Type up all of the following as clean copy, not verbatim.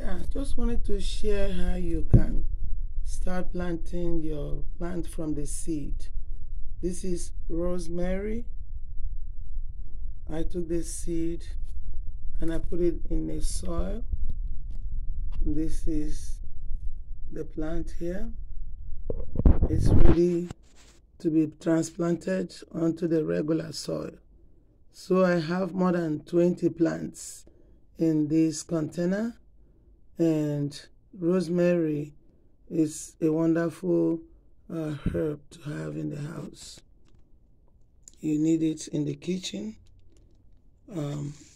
Yeah, just wanted to share how you can start planting your plant from the seed. This is rosemary. I took the seed and I put it in the soil. This is the plant here. It's ready to be transplanted onto the regular soil. So I have more than 20 plants in this container, and rosemary is a wonderful herb to have in the house. You need it in the kitchen.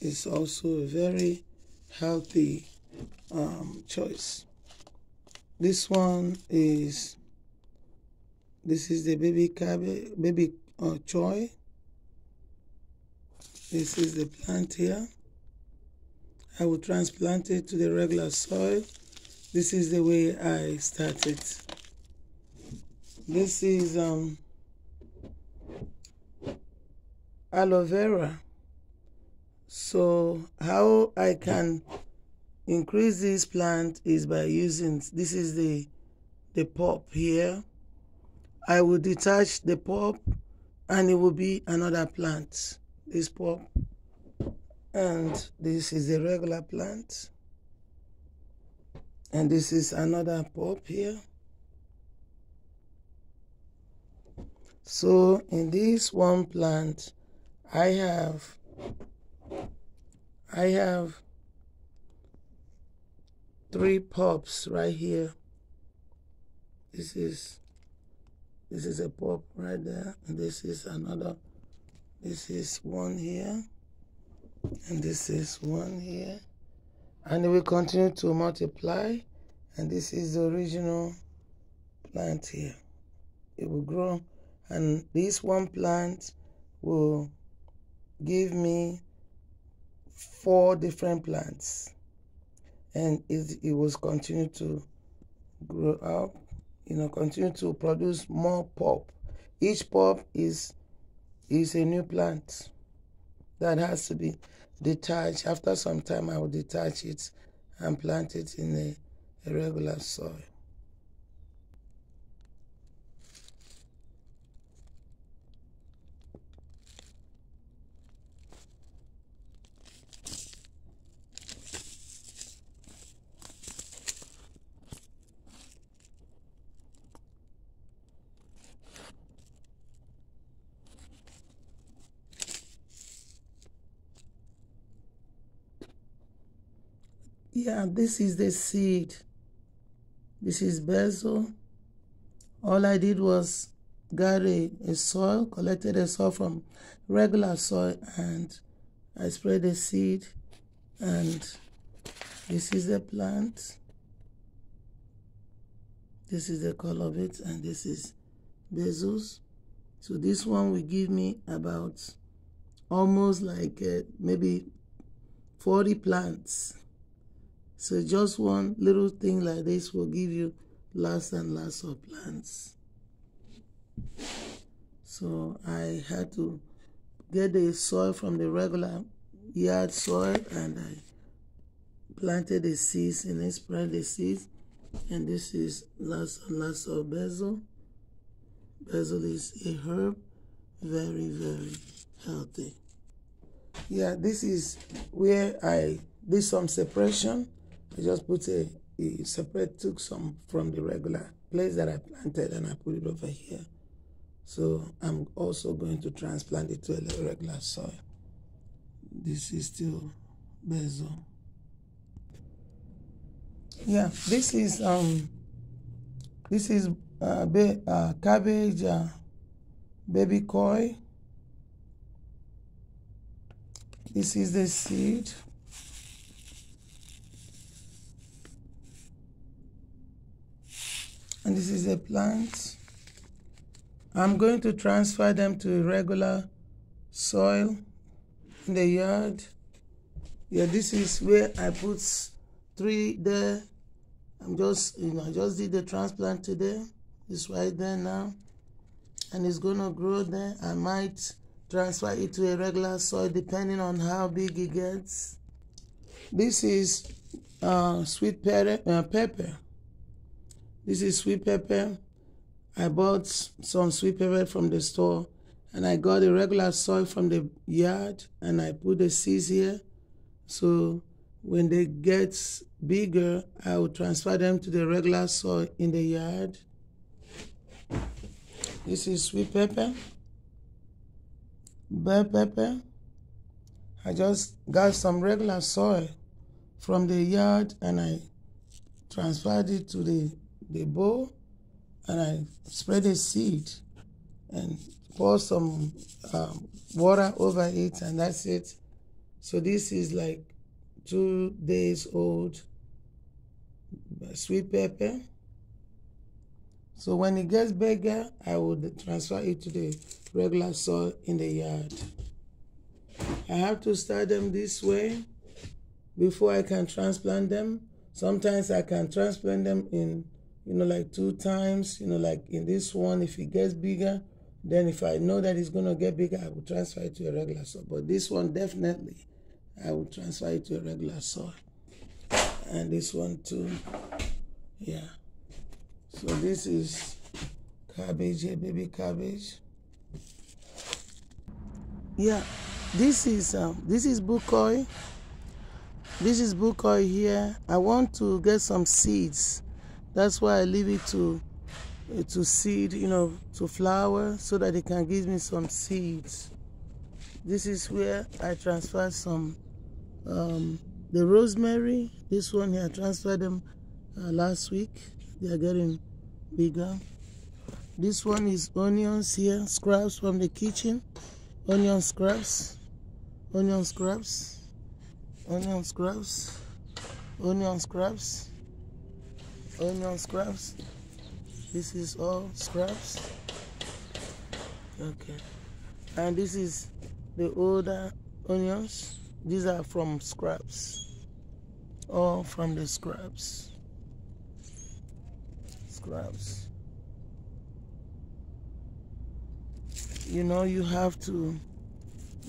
It's also a very healthy choice. This is the baby cabbage, baby choy. This is the plant here. I will transplant it to the regular soil. This is the way I started. This is aloe vera. So how I can increase this plant is by using, this is the pulp here. I will detach the pulp and it will be another plant. This pulp, and this is the regular plant, and this is another pulp here. So in this one plant, I have 3 pulps right here. This is a pulp right there, and this is another. This is one here, and this is one here, and it will continue to multiply. And this is the original plant here. It will grow, and this one plant will give me 4 different plants, and it will continue to grow up, continue to produce more pulp. Each pulp is a new plant that has to be detached. After some time, I will detach it and plant it in a regular soil. Yeah, this is the seed. This is basil. All I did was got a soil, collected a soil from regular soil, and I spread the seed. And this is the plant. This is the color of it, and this is basil. So this one will give me about almost like maybe 40 plants. So just one little thing like this will give you lots and lots of plants. So I had to get the soil from the regular yard soil, and I planted the seeds and I spread the seeds. And this is lots and lots of basil. Basil is a herb, very, very healthy. Yeah, this is where I did some separation. I just put took some from the regular place that I planted and I put it over here. So I'm also going to transplant it to a regular soil. This is still basil. Yeah, this is cabbage, baby koi. This is the seed. And this is the plant. I'm going to transfer them to regular soil in the yard. Yeah, this is where I put 3 there. I just did the transplant today. It's right there now. And it's gonna grow there. I might transfer it to a regular soil depending on how big it gets. This is sweet pepper. This is sweet pepper. I bought some sweet pepper from the store, and I got the regular soil from the yard, and I put the seeds here. So when they get bigger, I will transfer them to the regular soil in the yard. This is sweet pepper, bell pepper. I just got some regular soil from the yard, and I transferred it to the bowl, and I spread the seed and pour some water over it, and that's it. So this is like 2 days old sweet pepper. So when it gets bigger, I would transfer it to the regular soil in the yard. I have to start them this way before I can transplant them. Sometimes I can transplant them in, like 2 times, like in this one. If it gets bigger, then if I know that it's going to get bigger, I will transfer it to a regular soil. But this one, definitely, I will transfer it to a regular soil. And this one too, yeah. So this is cabbage here, baby cabbage. Yeah, this is bucoy. This is bucoy here. I want to get some seeds. That's why I leave it to seed, to flower, so that it can give me some seeds. This is where I transfer some the rosemary. This one here, I transferred them last week. They are getting bigger. This one is onions here, scraps from the kitchen. Onion scraps, onion scraps, onion scraps, onion scraps, onion scraps. This is all scraps. Okay. And this is the older onions. These are from scraps. All from the scraps. Scraps. You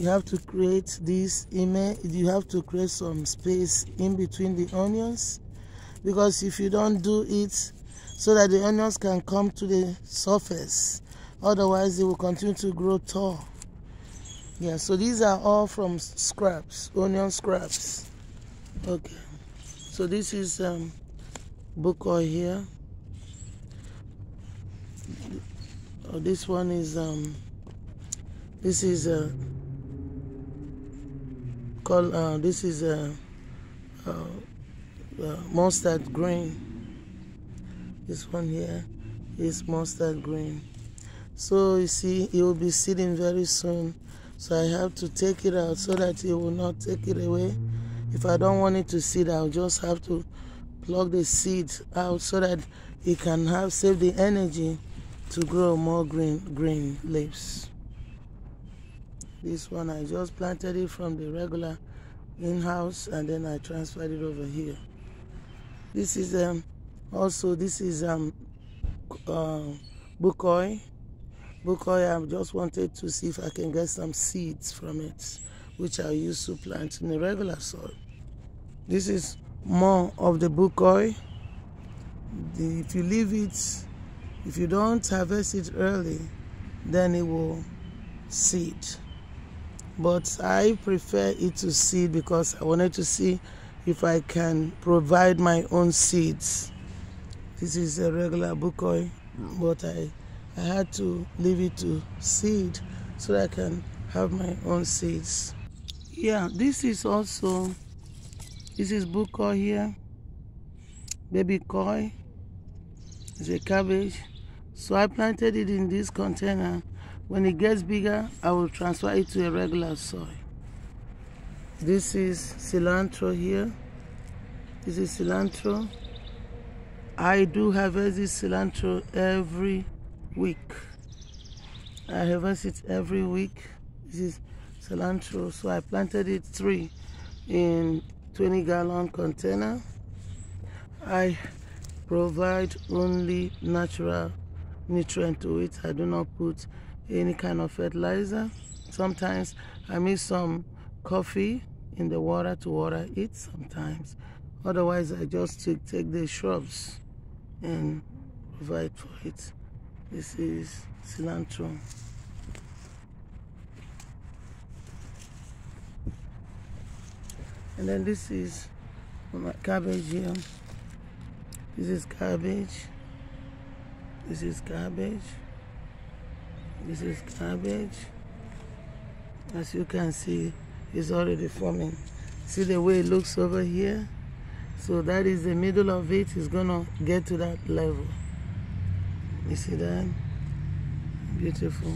have to create this image. You have to create some space in between the onions, because if you don't do it so that the onions can come to the surface, otherwise they will continue to grow tall. Yeah, so these are all from scraps, onion scraps. Okay, so this is bucoy here. This one is this is mustard green. This one here is mustard green. So you see, it will be seeding very soon. So I have to take it out so that it will not take it away. If I don't want it to seed, I'll just have to plug the seed out so that it can save the energy to grow more green leaves. This one, I just planted it from the regular in-house, and then I transferred it over here. This is bucoy. Bucoy, I just wanted to see if I can get some seeds from it, which I'll use to plant in the regular soil. This is more of the bucoy. If you leave it, if you don't harvest it early, then it will seed. But I prefer it to seed because I wanted to see if I can provide my own seeds. This is a regular bucoy, but I had to leave it to seed so that I can have my own seeds. Yeah, this is bucoy here, baby koi. It's a cabbage. So I planted it in this container. When it gets bigger, I will transfer it to a regular soil. This is cilantro here. This is cilantro. I do harvest this cilantro every week. I harvest it every week. This is cilantro. So I planted it 3 in 20-gallon container. I provide only natural nutrient to it. I do not put any kind of fertilizer. Sometimes I mix some coffee in the water to water it sometimes. Otherwise, I just take the shrubs and provide for it. This is cilantro. And then this is my cabbage here. This is cabbage. This is cabbage. This is cabbage. As you can see, it's already forming. See the way it looks over here? So that is the middle of it. It's gonna get to that level. You see that? Beautiful.